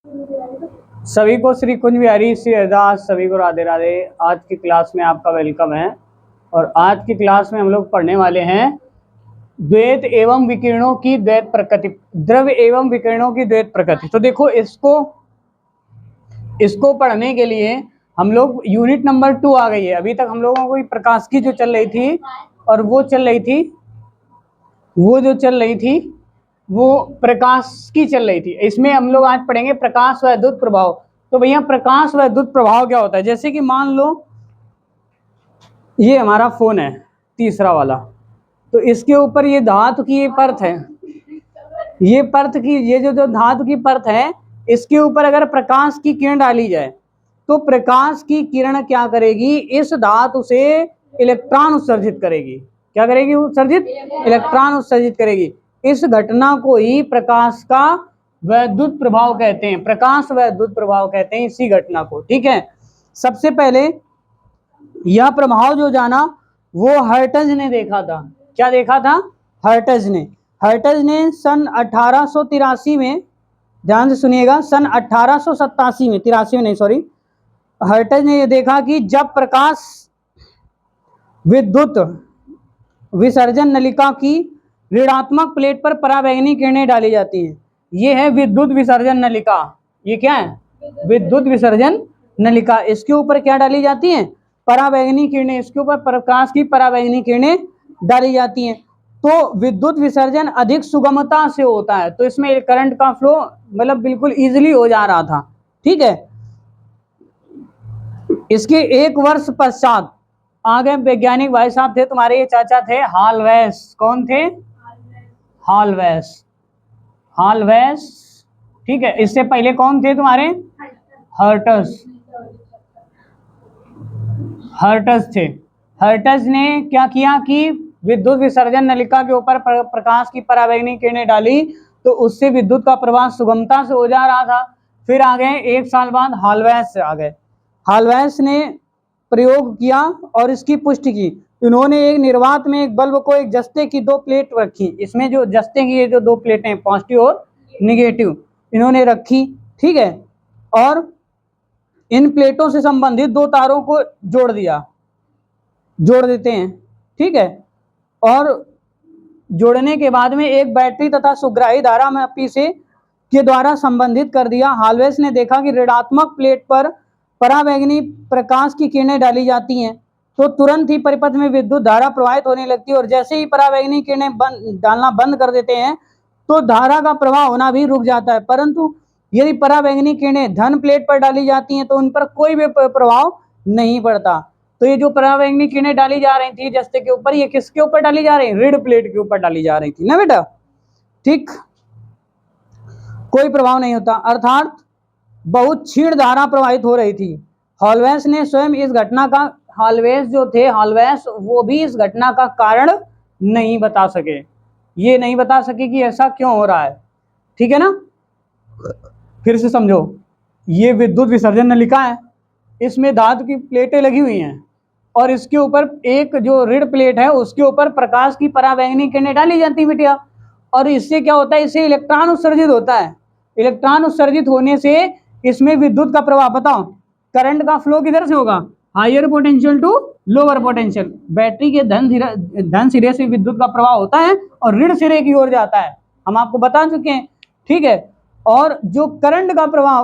सभी को श्री कुंज बिहारी श्री हरिदास, सभी को राधे राधे। आज की क्लास में आपका वेलकम है। और आज की क्लास में हम लोग पढ़ने वाले हैं द्वैत एवं विकिरणों की द्वैत प्रकृति, द्रव्य एवं विकिरणों की द्वैत प्रकृति। तो देखो, इसको पढ़ने के लिए हम लोग यूनिट नंबर 2 आ गई है। अभी तक हम लोगों को प्रकाश की जो चल रही थी, और वो जो चल रही थी वो प्रकाश की चल रही थी। इसमें हम लोग आज पढ़ेंगे प्रकाश व विद्युत प्रभाव। तो भैया, प्रकाश व विद्युत प्रभाव क्या होता है? जैसे कि मान लो ये हमारा फोन है, तीसरा वाला, तो इसके ऊपर ये धातु की ये परत है, ये परत की ये जो धातु की परत है, इसके ऊपर अगर प्रकाश की किरण डाली जाए तो प्रकाश की किरण क्या करेगी? इस धातु से इलेक्ट्रॉन उत्सर्जित करेगी। क्या करेगी? उत्सर्जित, इलेक्ट्रॉन उत्सर्जित करेगी। इस घटना को ही प्रकाश का वैद्युत प्रभाव कहते हैं। प्रकाश वैद्युत प्रभाव कहते हैं इसी घटना को। ठीक है। सबसे पहले यह प्रभाव जो जाना वो हर्ट्ज ने देखा था। क्या देखा था? हर्ट्ज ने सन 1883 में, ध्यान से सुनिएगा, सन 1887 में, 83 में नहीं, सॉरी, हर्ट्ज ने यह देखा कि जब प्रकाश विद्युत विसर्जन नलिका की ऋणात्मक प्लेट पर पराबैंगनी किरणें डाली जाती हैं। ये है विद्युत विसर्जन नलिका। ये क्या है? विद्युत विसर्जन नलिका। इसके ऊपर क्या डाली जाती हैं? पराबैंगनी किरणें। इसके ऊपर प्रकाश की पराबैंगनी किरणें डाली जाती हैं। तो विद्युत विसर्जन अधिक सुगमता से होता है, तो इसमें करंट का फ्लो मतलब बिल्कुल इजीली हो जा रहा था। ठीक है। इसके एक वर्ष पश्चात आगे वैज्ञानिक भाई साहब थे तुम्हारे, ये चाचा थे, हालवेस। कौन थे? हालवेस। ठीक है। इससे पहले कौन थे तुम्हारे? हर्ट्ज थे। हर्ट्ज ने क्या किया कि विद्युत विसर्जन नलिका के ऊपर प्रकाश की पराबैंगनी किरणें डाली, तो उससे विद्युत का प्रवाह सुगमता से हो जा रहा था। फिर आ गए, एक साल बाद हालवेस आ गए। हालवेस ने प्रयोग किया और इसकी पुष्टि की। इन्होंने एक निर्वात में एक बल्ब को एक जस्ते की 2 प्लेट रखी। इसमें जो जस्ते की जो 2 प्लेटें, पॉजिटिव और निगेटिव, इन्होंने रखी। ठीक है। और इन प्लेटों से संबंधित 2 तारों को जोड़ देते हैं। ठीक है। और जोड़ने के बाद में एक बैटरी तथा सुग्राही धारा मापी से के द्वारा संबंधित कर दिया। हालवेस ने देखा कि ऋणात्मक प्लेट पर पराबैंगनी प्रकाश की किरणें डाली जाती हैं तो तुरंत ही परिपथ में विद्युत धारा प्रवाहित होने लगती है, और जैसे ही पराबैंगनी किरणें डालना बंद कर देते हैं तो धारा का प्रवाह होना भी रुक जाता है। परंतु यदि पराबैंगनी किरणें धन प्लेट पर डाली जाती हैं तो उन पर कोई भी प्रभाव नहीं पड़ता। तो ये जो पराबैंगनी किरणें डाली जा रही थी जस्ते के ऊपर, ये किसके ऊपर डाली जा रही? ऋण प्लेट के ऊपर डाली जा रही थी ना बेटा। ठीक, कोई प्रभाव नहीं होता, अर्थात बहुत क्षीण धारा प्रवाहित हो रही थी। हालवेस ने स्वयं इस घटना का, हालवेस जो थे, हालवेस वो भी इस घटना का कारण नहीं बता सके। ये नहीं बता सके कि ऐसा क्यों हो रहा है। ठीक है ना। फिर से समझो, ये विद्युत विसर्जन नलिका है, इसमें धातु की प्लेटें लगी हुई हैं, और इसके ऊपर एक जो ऋण प्लेट है उसके ऊपर प्रकाश की पराबैंगनी किरणें डाली जाती है बेटिया। और इससे क्या होता है? इससे इलेक्ट्रॉन उत्सर्जित होता है। इलेक्ट्रॉन उत्सर्जित होने से इसमें विद्युत का प्रवाह, बताओ, करंट का फ्लो किधर से होगा? Higher potential to lower potential. Battery के धन सिरे से विद्युत का प्रवाह होता है और ऋण सिरे की ओर जाता है, हम आपको बता चुके हैं। ठीक है। और जो करंट का प्रवाह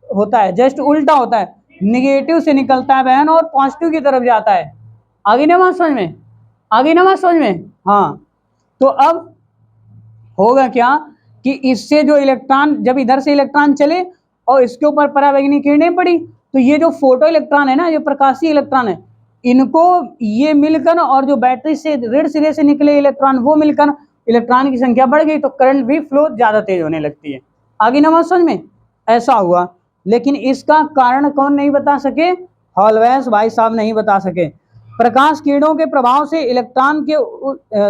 होता है जस्ट उल्टा होता है, निगेटिव से निकलता है बहन और पॉजिटिव की तरफ जाता है। आगे ना बात समझ में? आगे ना बात समझ में? हाँ। तो अब होगा क्या कि इससे जो इलेक्ट्रॉन, जब इधर से इलेक्ट्रॉन चले और इसके ऊपर पराबैंगनी किरणें पड़ी, तो ये जो फोटो इलेक्ट्रॉन है ना, ये प्रकाशीय इलेक्ट्रॉन है, इनको ये मिलकर और जो बैटरी से ऋण सिरे से निकले इलेक्ट्रॉन वो मिलकर इलेक्ट्रॉन की संख्या बढ़ गई, तो करंट भी फ्लो ज्यादा तेज होने लगती है। आगे ना बात समझ में? ऐसा हुआ। लेकिन इसका कारण कौन नहीं बता सके? हालवेस भाई साहब नहीं बता सके। प्रकाश किरणों के प्रभाव से इलेक्ट्रॉन के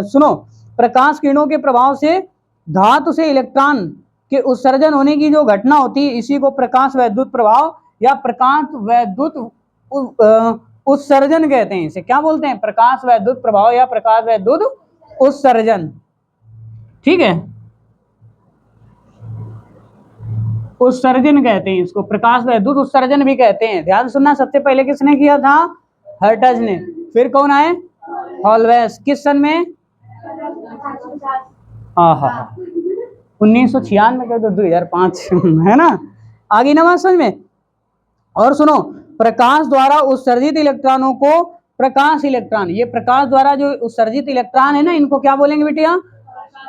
सुनो, प्रकाश किरणों के प्रभाव से धातु से इलेक्ट्रॉन के उत्सर्जन होने की जो घटना होती है, इसी को प्रकाश वैद्युत प्रभाव या प्रकाश वैद्युत उत्सर्जन कहते हैं। इसे क्या बोलते हैं? प्रकाश वैद्युत प्रभाव या प्रकाश वैद्युत उत्सर्जन। ठीक है। उत्सर्जन कहते हैं इसको, प्रकाश वैद्युत उत्सर्जन भी कहते हैं। ध्यान सुनना, सबसे पहले किसने किया था? हर्ट्ज ने। फिर कौन आए? हॉलवेस। किस सन में? हाँ हाँ हाँ 1996 का, तो 2005 है ना। आगे ना बात समझ में। और सुनो, प्रकाश द्वारा उत्सर्जित इलेक्ट्रॉनों को प्रकाश इलेक्ट्रॉन, ये प्रकाश द्वारा जो उत्सर्जित इलेक्ट्रॉन है ना, इनको क्या बोलेंगे बेटिया?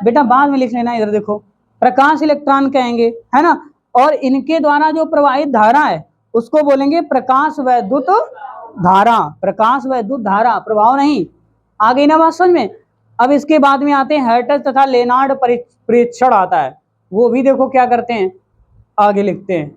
बेटा बाद में लिख लेना, इधर देखो, प्रकाश इलेक्ट्रॉन कहेंगे, है ना। और इनके द्वारा जो प्रवाहित धारा है उसको बोलेंगे प्रकाश वैद्युत धारा। प्रकाश वैद्युत धारा, प्रभाव नहीं। आ गई ना बात समझ में। अब इसके बाद में आते हैं हर्ट्ज तथा लेनार्ड परीक्षण आता है, वो भी देखो क्या करते हैं, आगे लिखते हैं।